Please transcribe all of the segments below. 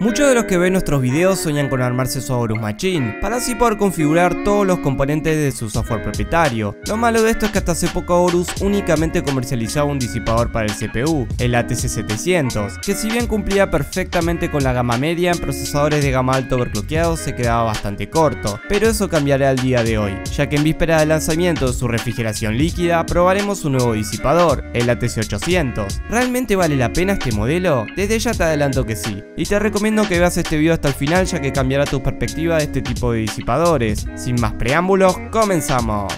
Muchos de los que ven nuestros videos sueñan con armarse su Aorus Machine, para así poder configurar todos los componentes de su software propietario. Lo malo de esto es que hasta hace poco Aorus únicamente comercializaba un disipador para el CPU, el ATC700, que si bien cumplía perfectamente con la gama media, en procesadores de gama alta overclockeados se quedaba bastante corto, pero eso cambiará al día de hoy, ya que en víspera del lanzamiento de su refrigeración líquida probaremos un nuevo disipador, el ATC800. ¿Realmente vale la pena este modelo? Desde ya te adelanto que sí, y te recomiendo que veas este video hasta el final, ya que cambiará tu perspectiva de este tipo de disipadores. Sin más preámbulos, comenzamos.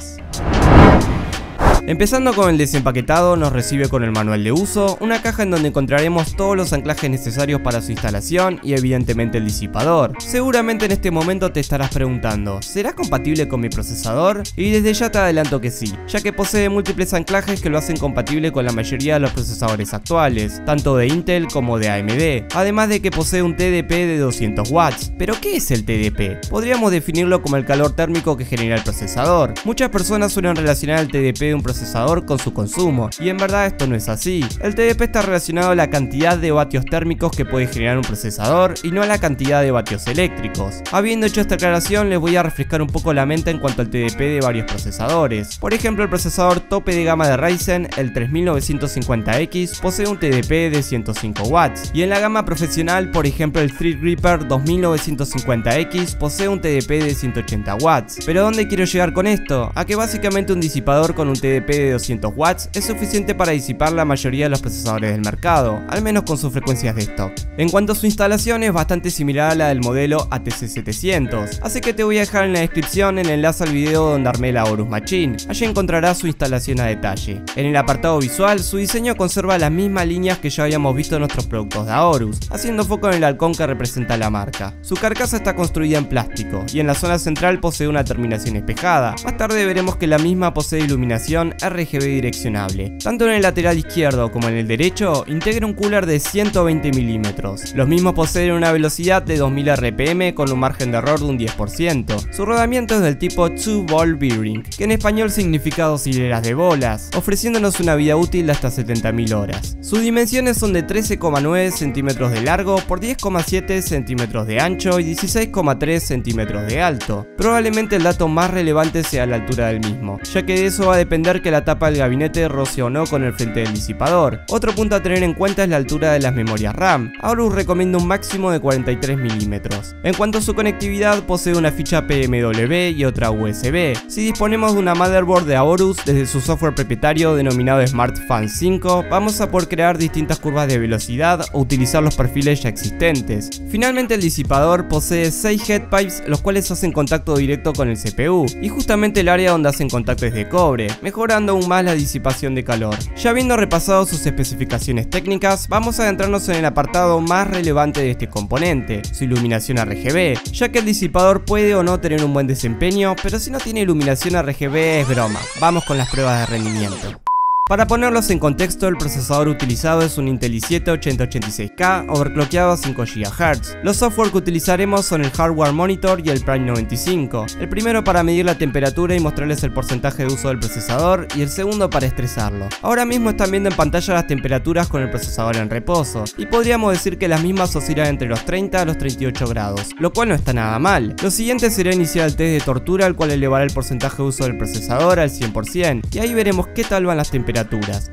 Empezando con el desempaquetado, nos recibe con el manual de uso, una caja en donde encontraremos todos los anclajes necesarios para su instalación y evidentemente el disipador. Seguramente en este momento te estarás preguntando, ¿será compatible con mi procesador? Y desde ya te adelanto que sí, ya que posee múltiples anclajes que lo hacen compatible con la mayoría de los procesadores actuales, tanto de Intel como de AMD, además de que posee un TDP de 200 watts. ¿Pero qué es el TDP? Podríamos definirlo como el calor térmico que genera el procesador. Muchas personas suelen relacionar el TDP de un procesador con su consumo, y en verdad esto no es así. El TDP está relacionado a la cantidad de vatios térmicos que puede generar un procesador y no a la cantidad de vatios eléctricos. Habiendo hecho esta aclaración, les voy a refrescar un poco la mente en cuanto al TDP de varios procesadores. Por ejemplo, el procesador tope de gama de Ryzen, el 3950X, posee un TDP de 105 watts, y en la gama profesional, por ejemplo el Threadripper 2950X, posee un TDP de 180 watts. Pero ¿dónde quiero llegar con esto? A que básicamente un disipador con un TDP de 200 watts es suficiente para disipar la mayoría de los procesadores del mercado, al menos con sus frecuencias de stock. En cuanto a su instalación, es bastante similar a la del modelo ATC700, así que te voy a dejar en la descripción el enlace al video donde armé la Aorus Machine. Allí encontrarás su instalación a detalle. En el apartado visual, su diseño conserva las mismas líneas que ya habíamos visto en nuestros productos de Aorus, haciendo foco en el halcón que representa la marca. Su carcasa está construida en plástico, y en la zona central posee una terminación espejada. Más tarde veremos que la misma posee iluminación RGB direccionable. Tanto en el lateral izquierdo como en el derecho, integra un cooler de 120 milímetros. Los mismos poseen una velocidad de 2000 RPM con un margen de error de un 10%. Su rodamiento es del tipo 2-ball bearing, que en español significa 2 hileras de bolas, ofreciéndonos una vida útil de hasta 70.000 horas. Sus dimensiones son de 13,9 centímetros de largo por 10,7 centímetros de ancho y 16,3 centímetros de alto. Probablemente el dato más relevante sea la altura del mismo, ya que de eso va a depender que la tapa del gabinete roce o no con el frente del disipador. Otro punto a tener en cuenta es la altura de las memorias RAM. Aorus recomienda un máximo de 43 milímetros. En cuanto a su conectividad, posee una ficha PMW y otra USB. Si disponemos de una motherboard de Aorus desde su software propietario denominado SmartFan 5, vamos a poder crear distintas curvas de velocidad o utilizar los perfiles ya existentes. Finalmente, el disipador posee 6 headpipes, los cuales hacen contacto directo con el CPU, y justamente el área donde hacen contacto es de cobre, mejorando aún más la disipación de calor. Ya habiendo repasado sus especificaciones técnicas, vamos a adentrarnos en el apartado más relevante de este componente, su iluminación RGB, ya que el disipador puede o no tener un buen desempeño, pero si no tiene iluminación RGB es broma. Vamos con las pruebas de rendimiento. Para ponerlos en contexto, el procesador utilizado es un Intel i7-8086K overclockeado a 5 GHz. Los software que utilizaremos son el Hardware Monitor y el Prime 95, el primero para medir la temperatura y mostrarles el porcentaje de uso del procesador, y el segundo para estresarlo. Ahora mismo están viendo en pantalla las temperaturas con el procesador en reposo, y podríamos decir que las mismas oscilan entre los 30 a los 38 grados, lo cual no está nada mal. Lo siguiente será iniciar el test de tortura, el cual elevará el porcentaje de uso del procesador al 100%, y ahí veremos qué tal van las temperaturas.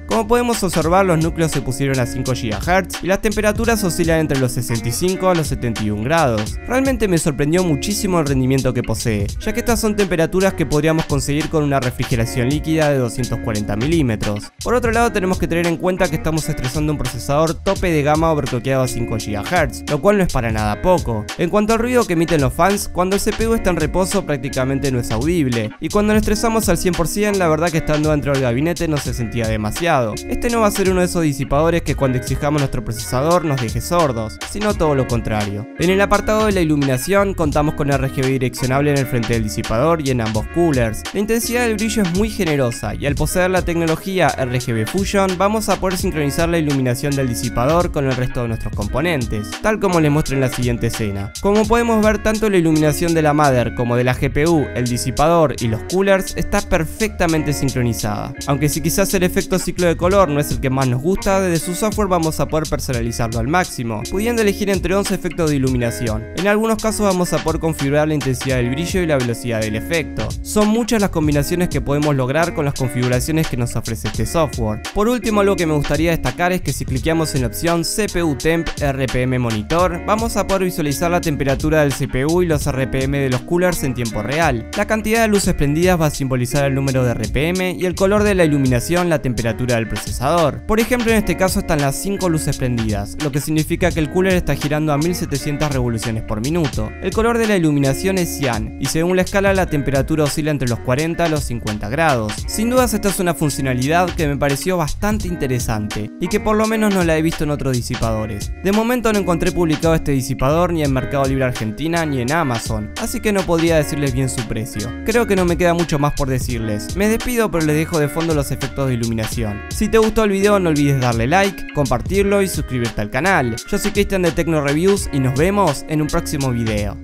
Como podemos observar, los núcleos se pusieron a 5 GHz y las temperaturas oscilan entre los 65 a los 71 grados. Realmente me sorprendió muchísimo el rendimiento que posee, ya que estas son temperaturas que podríamos conseguir con una refrigeración líquida de 240 milímetros. Por otro lado, tenemos que tener en cuenta que estamos estresando un procesador tope de gama overclockeado a 5 GHz, lo cual no es para nada poco. En cuanto al ruido que emiten los fans, cuando el CPU está en reposo prácticamente no es audible, y cuando lo estresamos al 100%, la verdad que estando dentro del gabinete no se sentía demasiado. Este no va a ser uno de esos disipadores que cuando exijamos nuestro procesador nos deje sordos, sino todo lo contrario. En el apartado de la iluminación contamos con RGB direccionable en el frente del disipador y en ambos coolers. La intensidad del brillo es muy generosa, y al poseer la tecnología RGB Fusion vamos a poder sincronizar la iluminación del disipador con el resto de nuestros componentes, tal como les muestro en la siguiente escena. Como podemos ver, tanto la iluminación de la mother como de la GPU, el disipador y los coolers está perfectamente sincronizada, aunque si quizás el efecto ciclo de color no es el que más nos gusta, desde su software vamos a poder personalizarlo al máximo, pudiendo elegir entre 11 efectos de iluminación. En algunos casos vamos a poder configurar la intensidad del brillo y la velocidad del efecto. Son muchas las combinaciones que podemos lograr con las configuraciones que nos ofrece este software. Por último, algo que me gustaría destacar es que si cliqueamos en la opción CPU Temp RPM Monitor, vamos a poder visualizar la temperatura del CPU y los RPM de los coolers en tiempo real. La cantidad de luces prendidas va a simbolizar el número de RPM y el color de la iluminación la temperatura del procesador. Por ejemplo, en este caso están las 5 luces prendidas, lo que significa que el cooler está girando a 1700 revoluciones por minuto. El color de la iluminación es cian y según la escala la temperatura oscila entre los 40 a los 50 grados. Sin dudas esta es una funcionalidad que me pareció bastante interesante y que por lo menos no la he visto en otros disipadores. De momento no encontré publicado este disipador ni en Mercado Libre Argentina ni en Amazon, así que no podría decirles bien su precio. Creo que no me queda mucho más por decirles. Me despido, pero les dejo de fondo los efectos de iluminación. Si te gustó el video no olvides darle like, compartirlo y suscribirte al canal. Yo soy Cristian de Tecno Reviews y nos vemos en un próximo video.